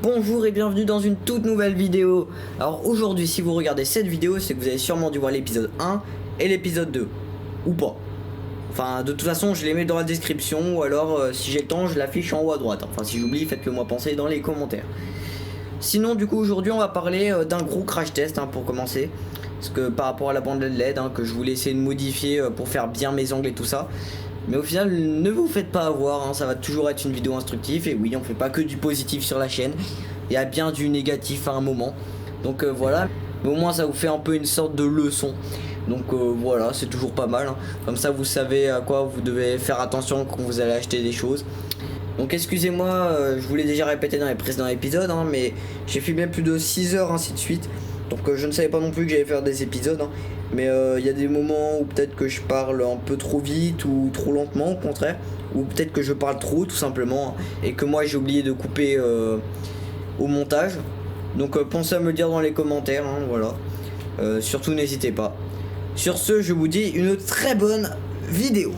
Bonjour et bienvenue dans une toute nouvelle vidéo. Alors aujourd'hui, si vous regardez cette vidéo, c'est que vous avez sûrement dû voir l'épisode 1 et l'épisode 2. Ou pas. Enfin, de toute façon, je les mets dans la description, ou alors si j'ai le temps, je l'affiche en haut à droite. Enfin, si j'oublie, faites-le moi penser dans les commentaires. Sinon, du coup, aujourd'hui, on va parler d'un gros crash test pour commencer. Parce que par rapport à la bande LED, que je voulais essayer de modifier pour faire bien mes angles et tout ça. Mais au final, ne vous faites pas avoir, ça va toujours être une vidéo instructive. Et oui, on fait pas que du positif sur la chaîne. Il y a bien du négatif à un moment. Donc voilà, mais au moins ça vous fait un peu une sorte de leçon. Donc voilà, c'est toujours pas mal. Comme ça, vous savez à quoi vous devez faire attention quand vous allez acheter des choses. Donc excusez-moi, je vous l'ai déjà répété dans les précédents épisodes, mais j'ai filmé plus de 6 heures ainsi de suite. Donc je ne savais pas non plus que j'allais faire des épisodes. Mais il y a des moments où peut-être que je parle un peu trop vite ou trop lentement au contraire. Ou peut-être que je parle trop tout simplement. Et que moi j'ai oublié de couper au montage. Donc pensez à me le dire dans les commentaires, voilà. Surtout n'hésitez pas. Sur ce, je vous dis une très bonne vidéo.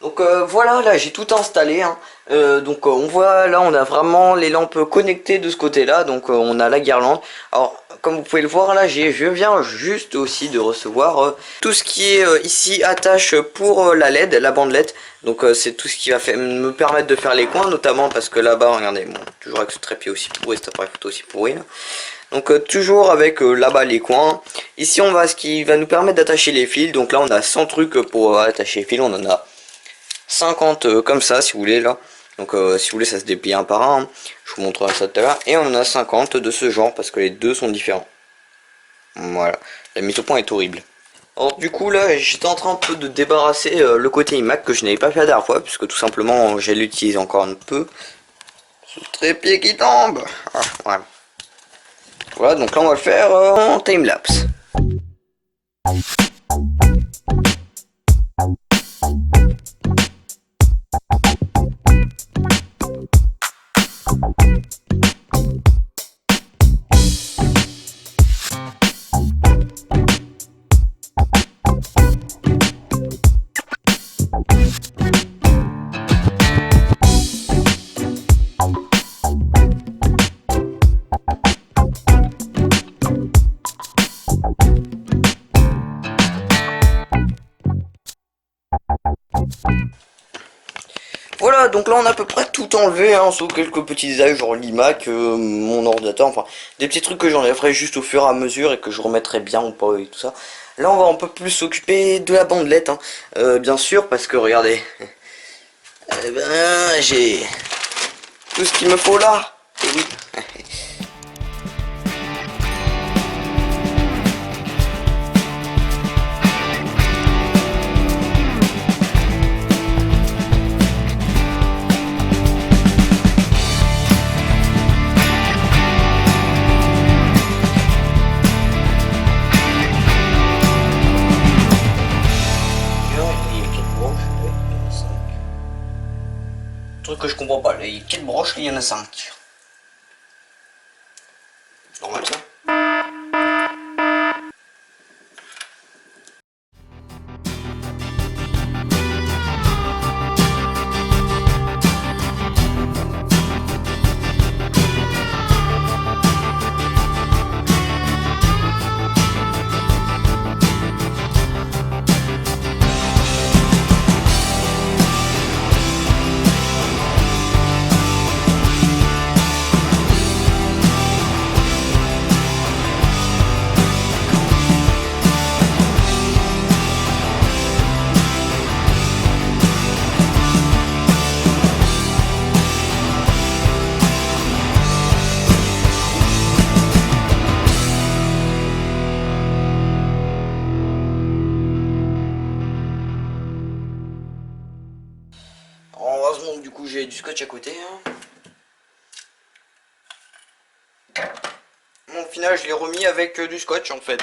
Donc voilà, là j'ai tout installé. Donc on voit là, on a vraiment les lampes connectées de ce côté-là. Donc on a la guirlande. Alors comme vous pouvez le voir là, je viens juste aussi de recevoir tout ce qui est ici attache pour la LED, la bande LED. Donc c'est tout ce qui va me permettre de faire les coins, notamment parce que là-bas, regardez, bon, toujours avec ce trépied aussi pourri, cet appareil photo aussi pourri. Donc toujours avec là-bas les coins. Ici on va ce qui va nous permettre d'attacher les fils. Donc là on a 100 trucs pour attacher les fils, on en a 50 comme ça si vous voulez là. Donc si vous voulez ça se déplie un par un, je vous montrerai ça tout à l'heure. Et on en a 50 de ce genre parce que les deux sont différents. Voilà, la mise au point est horrible. Alors du coup là j'étais en train un peu de débarrasser le côté iMac que je n'avais pas fait la dernière fois, puisque tout simplement j'ai l'utilise encore un peu. Ce trépied qui tombe. Voilà. Voilà, donc là on va le faire en timelapse. Voilà, donc là on a à peu près tout enlevé, sauf quelques petits détails, genre l'iMac, mon ordinateur, enfin des petits trucs que j'enlèverai juste au fur et à mesure et que je remettrai bien ou pas et tout ça. Là on va un peu plus s'occuper de la bandelette, bien sûr, parce que regardez, j'ai tout ce qu'il me faut là, et oui. Truc que je comprends pas, il y a 4 broches, il y en a 5. Normal ça. Heureusement que du coup j'ai du scotch à côté. Bon, au final je l'ai remis avec du scotch en fait.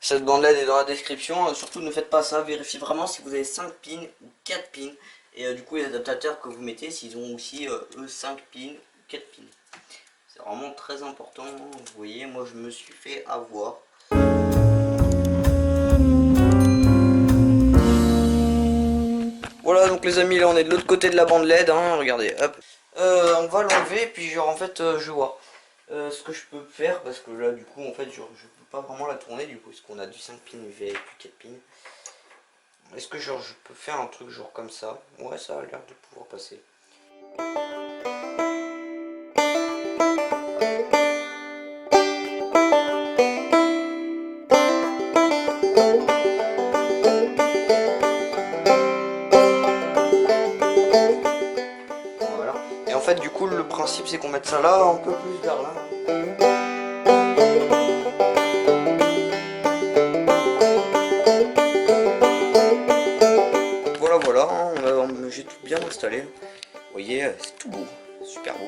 Cette bande LED est dans la description. Surtout ne faites pas ça, vérifiez vraiment si vous avez 5 pins ou 4 pins. Et du coup les adaptateurs que vous mettez, s'ils ont aussi eux 5 pins ou 4 pins. C'est vraiment très important. Vous voyez, moi je me suis fait avoir. Voilà donc les amis, là on est de l'autre côté de la bande LED, regardez, hop. On va l'enlever, puis genre en fait je vois ce que je peux faire, parce que là du coup en fait genre, je peux pas vraiment la tourner du coup, parce qu'on a du 5 pins UV et plus 4 pins. Est-ce que genre je peux faire un truc genre comme ça? Ouais, ça a l'air de pouvoir passer. Voilà. Et en fait du coup le principe c'est qu'on mette ça là un peu plus vers là. Voilà, hein, j'ai tout bien installé. Vous voyez, c'est tout beau, super beau.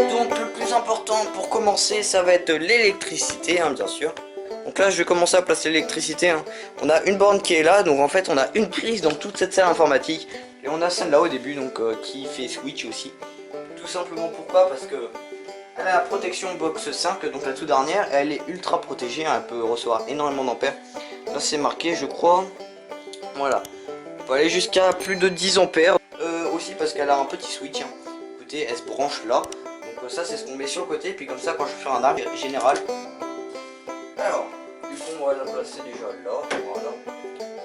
Donc le plus important pour commencer, ça va être l'électricité, hein, bien sûr. Donc là, je vais commencer à placer l'électricité. Hein. On a une borne qui est là, donc en fait, on a une prise dans toute cette salle informatique. Et on a celle-là au début, donc qui fait switch aussi. Tout simplement pourquoi? Parce que elle a la protection box 5, donc la toute dernière, elle est ultra protégée, hein, elle peut recevoir énormément d'ampères. Là, c'est marqué, je crois. Voilà. On peut aller jusqu'à plus de 10 ampères. Aussi parce qu'elle a un petit switch. Hein. Écoutez, elle se branche là. Donc ça, c'est ce qu'on met sur le côté. Puis comme ça, quand je fais un arc général. Alors, du coup, on va la placer déjà là. Voilà.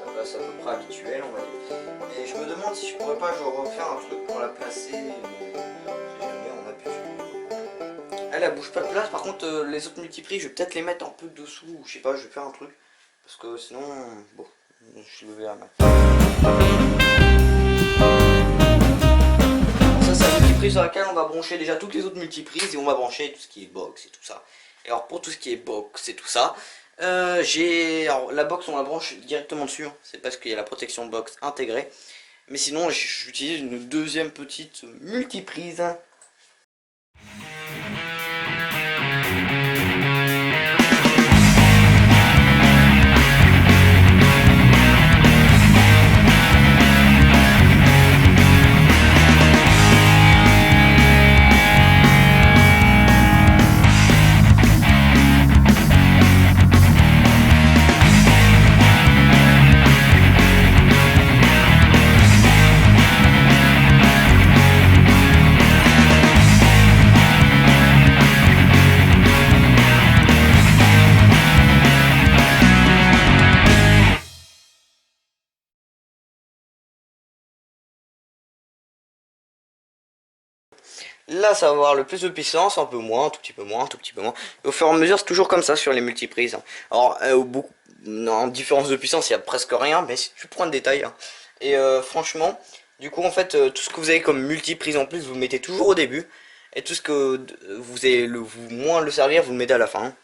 Ça place à peu près habituel, on va dire. Et je me demande si je pourrais pas genre refaire un truc pour la placer. Si jamais on appuie sur. Elle bouge pas de place. Par contre, les autres multiprises, je vais peut-être les mettre un peu dessous. Ou je sais pas, je vais faire un truc. Parce que sinon, bon, je le verrai mal. Ça, c'est la multiprise sur laquelle on va brancher déjà toutes les autres multiprises et on va brancher tout ce qui est box et tout ça. Et alors, pour tout ce qui est box et tout ça, alors la box, on la branche directement dessus. Hein. C'est parce qu'il y a la protection box intégrée. Mais sinon, j'utilise une deuxième petite multiprise. Là, ça va avoir le plus de puissance, un peu moins, un tout petit peu moins, un tout petit peu moins. Et au fur et à mesure, c'est toujours comme ça sur les multiprises. Hein. Alors, en différence de puissance, il y a presque rien, mais c'est du point de détail. Hein. Et franchement, du coup, en fait, tout ce que vous avez comme multiprise en plus, vous le mettez toujours au début. Et tout ce que vous allez moins le servir, vous le mettez à la fin. Hein.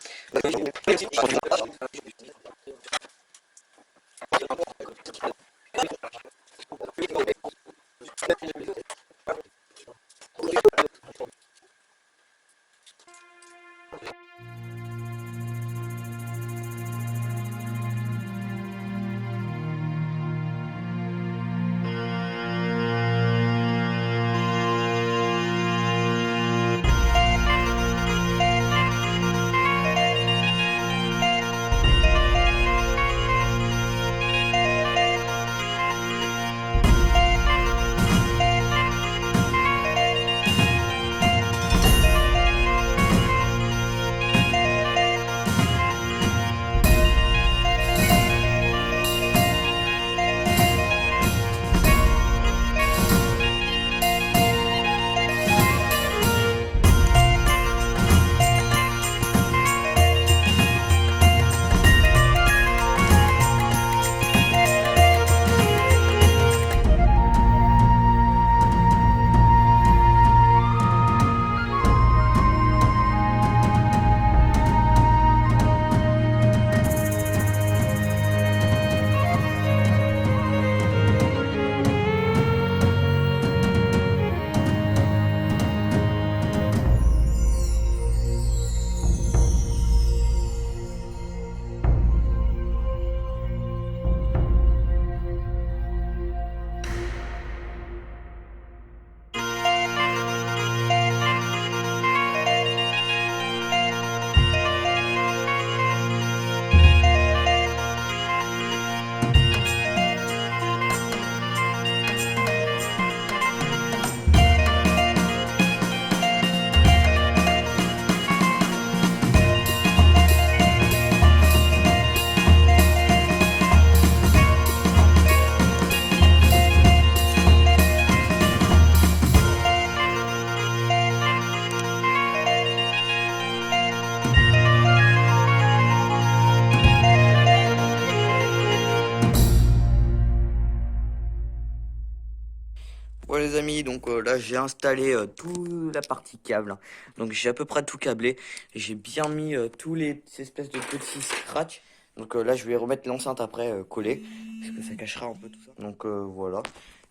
Ouais les amis, donc là j'ai installé toute la partie câble, hein. Donc j'ai à peu près tout câblé. J'ai bien mis tous les espèces de petits scratchs. Donc là je vais remettre l'enceinte après collée, parce que ça cachera un peu tout ça. Donc voilà.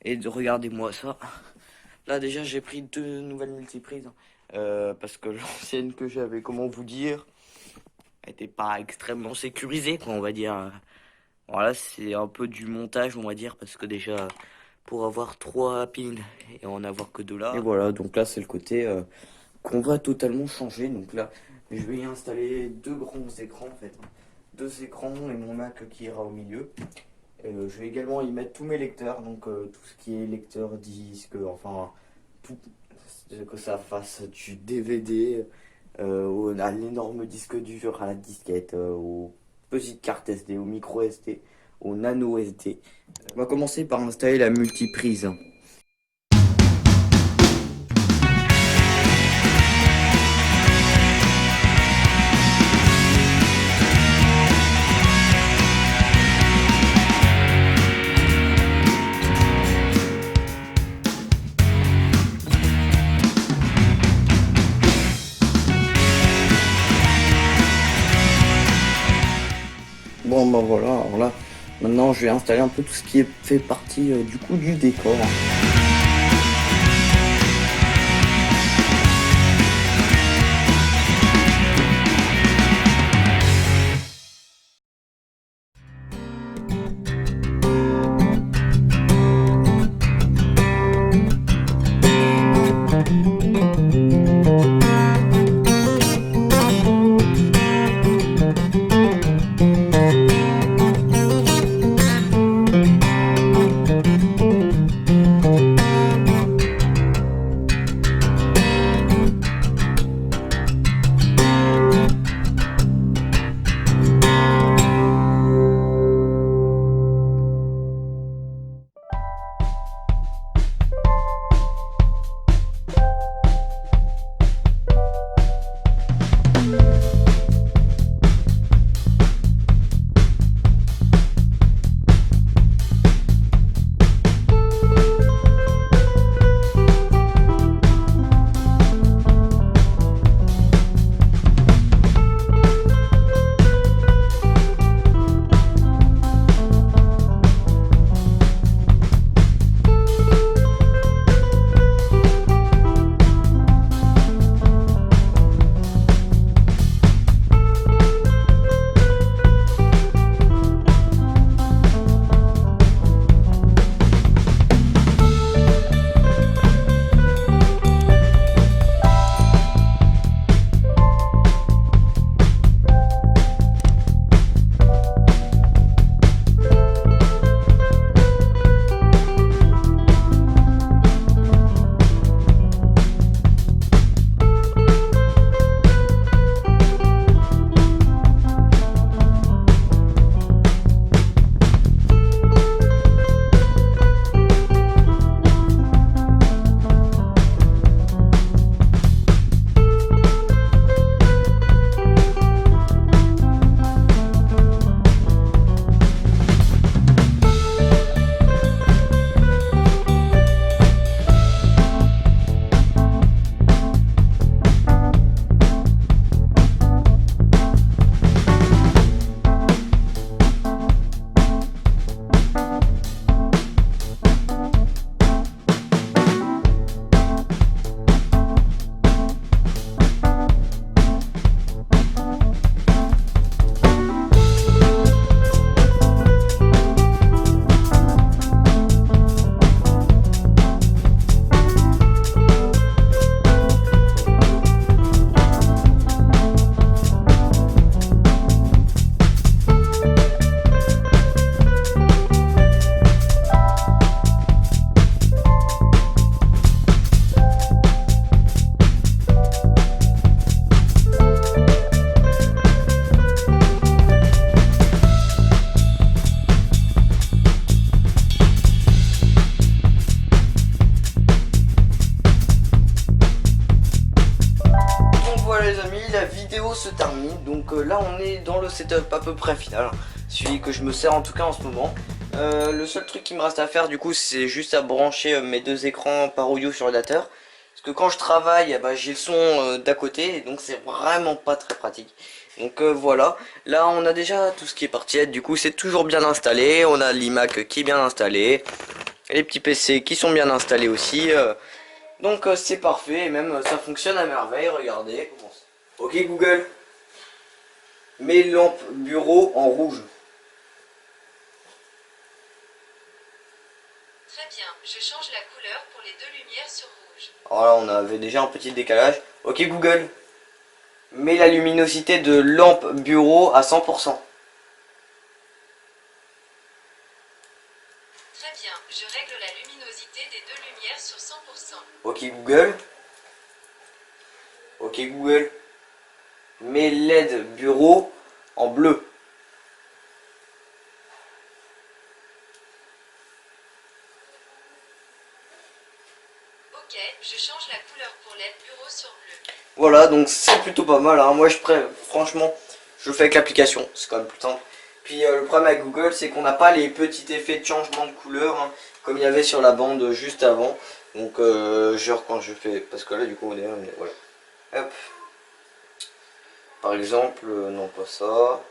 Et regardez-moi ça. Là déjà j'ai pris 2 nouvelles multiprises, hein. Parce que l'ancienne que j'avais, comment vous dire, elle était pas extrêmement sécurisée, quoi, on va dire. Voilà, c'est un peu du montage, on va dire, parce que déjà, pour avoir 3 pins et en avoir que 2 là. Et voilà, donc là, c'est le côté qu'on va totalement changer. Donc là, je vais y installer 2 grands écrans, en fait. 2 écrans et mon Mac qui ira au milieu. Je vais également y mettre tous mes lecteurs, donc tout ce qui est lecteur disque, enfin, tout, que ça fasse du DVD, à l'énorme disque dur, à la disquette, aux petites cartes SD, au micro SD, au nano SD. On va commencer par installer la multiprise. Bon bah voilà, alors là, maintenant je vais installer un peu tout ce qui fait partie du coup du décor. La vidéo se termine, donc là on est dans le setup à peu près final, celui que je me sers en tout cas en ce moment. Le seul truc qui me reste à faire du coup c'est juste à brancher mes deux écrans par audio sur l'ordinateur. Parce que quand je travaille, bah, j'ai le son d'à côté, et donc c'est vraiment pas très pratique. Donc voilà, là on a déjà tout ce qui est parti être, du coup c'est toujours bien installé, on a l'iMac qui est bien installé, les petits PC qui sont bien installés aussi, donc c'est parfait, et même ça fonctionne à merveille, regardez. Ok Google, mets lampe bureau en rouge. Très bien, je change la couleur pour les deux lumières sur rouge. Alors là on avait déjà un petit décalage. Ok Google, mets la luminosité de lampe bureau à 100%. Très bien, je règle la luminosité des deux lumières sur 100%. Ok Google. Ok Google. Mets LED bureau en bleu. Ok, je change la couleur pour LED bureau sur bleu. Voilà, donc c'est plutôt pas mal, hein. Moi franchement, je le fais avec l'application, c'est quand même plus simple. Puis le problème avec Google, c'est qu'on n'a pas les petits effets de changement de couleur, hein, comme il y avait sur la bande juste avant. Donc genre quand je fais, parce que là du coup on est voilà. Hop. Par exemple, non pas ça.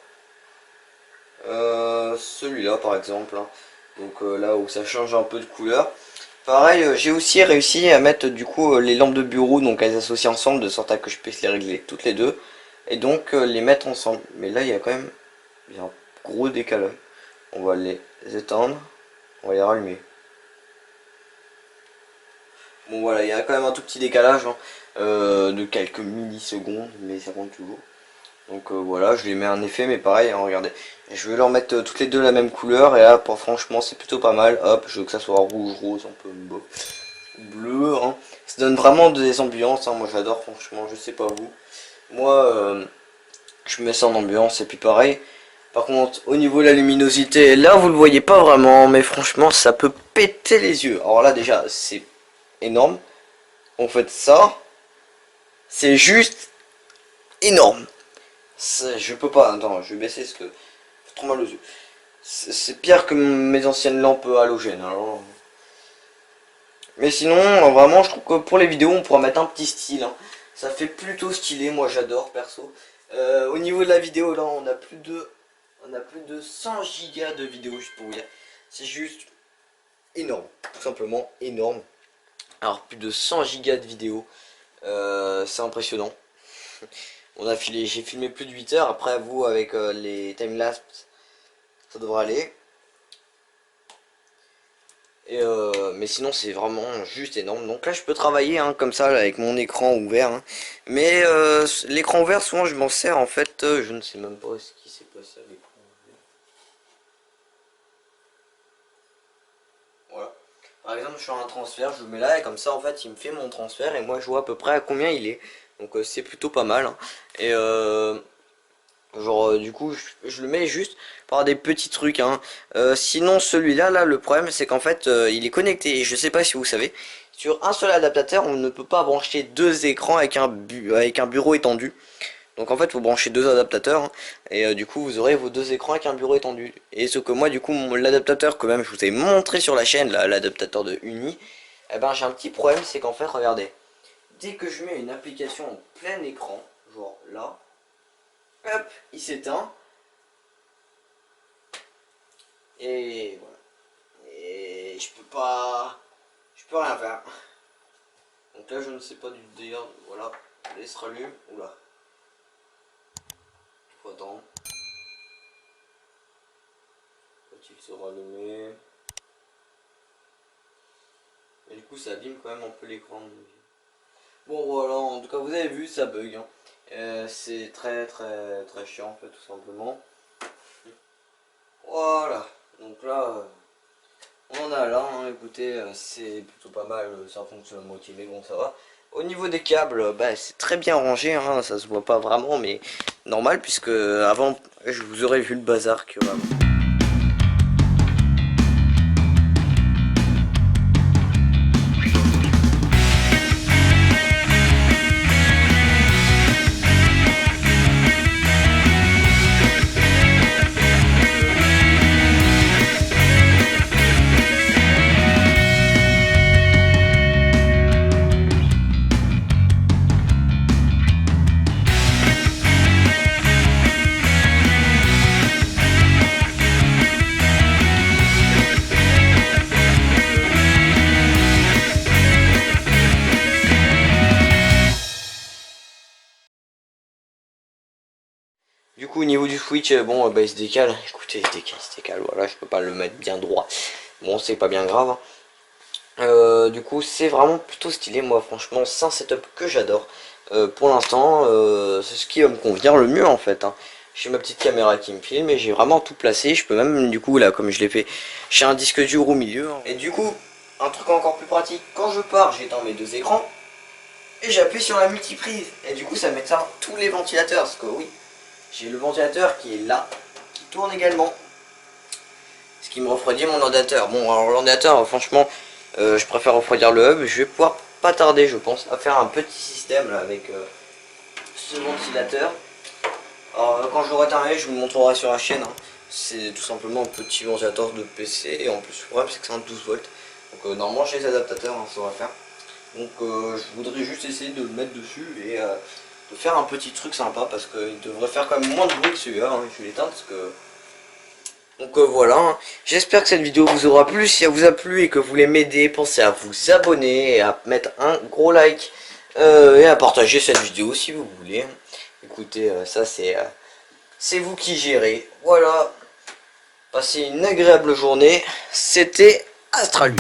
Celui-là par exemple, hein. Donc là où ça change un peu de couleur. Pareil, j'ai aussi réussi à mettre du coup les lampes de bureau, donc à les associer ensemble de sorte à que je puisse les régler toutes les deux. Et donc les mettre ensemble. Mais là il y a quand même un gros décalage. On va les éteindre, on va les rallumer. Bon voilà, il y a quand même un tout petit décalage, hein, de quelques millisecondes, mais ça compte toujours. Donc voilà, je les mets un effet, mais pareil, hein, regardez. Je vais leur mettre toutes les deux la même couleur, et là, franchement, c'est plutôt pas mal. Hop, je veux que ça soit rouge, rose, un peu bleu, hein. Ça donne vraiment des ambiances, hein. Moi j'adore, franchement, je sais pas vous. Moi, je mets ça en ambiance, et puis pareil. Par contre, au niveau de la luminosité, là, vous le voyez pas vraiment, mais franchement, ça peut péter les yeux. Alors là, déjà, c'est énorme. En fait, ça, c'est juste énorme. Je peux pas, attends, je vais baisser parce que c'est trop mal aux yeux. C'est pire que mes anciennes lampes halogènes. Alors. Mais sinon, vraiment, je trouve que pour les vidéos, on pourra mettre un petit style, hein. Ça fait plutôt stylé, moi j'adore perso. Au niveau de la vidéo, là, on a plus de 100 gigas de vidéos, juste pour vous dire. C'est juste énorme, tout simplement énorme. Alors, plus de 100 gigas de vidéos, c'est impressionnant. J'ai filmé plus de 8 heures. Après vous avec les timelapse, ça devrait aller. Et mais sinon c'est vraiment juste énorme. Donc là je peux travailler, hein, comme ça là, avec mon écran ouvert, hein. Mais l'écran ouvert souvent je m'en sers en fait. Je ne sais même pas ce qui s'est passé à l'écran ouvert. Voilà. Par exemple je fais un transfert, je le mets là et comme ça en fait il me fait mon transfert et moi je vois à peu près à combien il est. Donc c'est plutôt pas mal, hein. Et genre du coup je le mets juste par des petits trucs, hein. Sinon celui-là là le problème c'est qu'en fait il est connecté et je sais pas si vous savez, sur un seul adaptateur on ne peut pas brancher deux écrans avec un bureau étendu. Donc en fait faut brancher deux adaptateurs, hein, et du coup vous aurez vos deux écrans avec un bureau étendu. Et ce que moi du coup l'adaptateur que même je vous ai montré sur la chaîne, l'adaptateur de Uni, eh ben j'ai un petit problème, c'est qu'en fait regardez, dès que je mets une application en plein écran, genre là, hop, il s'éteint. Et voilà. Et je peux rien faire. Donc là je ne sais pas du délire, voilà, il se rallume, oula. Faut attendre. Faut-il se rallumer? Et du coup ça abîme quand même un peu l'écran. Bon voilà, en tout cas vous avez vu, ça bug, hein. C'est très chiant en fait, tout simplement. Voilà, donc là on en a là, hein. Écoutez, c'est plutôt pas mal, ça fonctionne à moitié, mais bon ça va. Au niveau des câbles, bah, c'est très bien rangé, hein, ça se voit pas vraiment, mais normal, puisque avant je vous aurais vu le bazar que vraiment. coup au niveau du switch, bon bah il se décale. Écoutez, il se décale, voilà, je peux pas le mettre bien droit. Bon, c'est pas bien grave. Du coup c'est vraiment plutôt stylé, moi franchement c'est un setup que j'adore. Pour l'instant c'est ce qui va me convenir le mieux en fait, hein. J'ai ma petite caméra qui me filme et j'ai vraiment tout placé. Je peux même du coup là comme je l'ai fait, j'ai un disque dur au milieu, hein. Et du coup un truc encore plus pratique, quand je pars j'éteins mes deux écrans et j'appuie sur la multiprise et du coup ça m'éteint tous les ventilateurs, parce que oui j'ai le ventilateur qui est là, qui tourne également, ce qui me refroidit mon ordinateur. Bon alors l'ordinateur franchement je préfère refroidir le hub. Je vais pouvoir pas tarder je pense à faire un petit système là, avec ce ventilateur. Alors quand je l'aurai terminé je vous le montrerai sur la chaîne, hein. C'est tout simplement un petit ventilateur de PC et en plus le problème c'est que c'est un 12 volts. Donc normalement j'ai les adaptateurs, hein, ça va faire. Donc je voudrais juste essayer de le mettre dessus et de faire un petit truc sympa, parce qu'il devrait faire quand même moins de bruit que celui-là, hein. Je vais l'éteindre parce que... Donc voilà, hein. J'espère que cette vidéo vous aura plu. Si elle vous a plu et que vous voulez m'aider, pensez à vous abonner et à mettre un gros like et à partager cette vidéo si vous voulez. Écoutez, ça c'est vous qui gérez. Voilà, passez une agréable journée. C'était Astralu.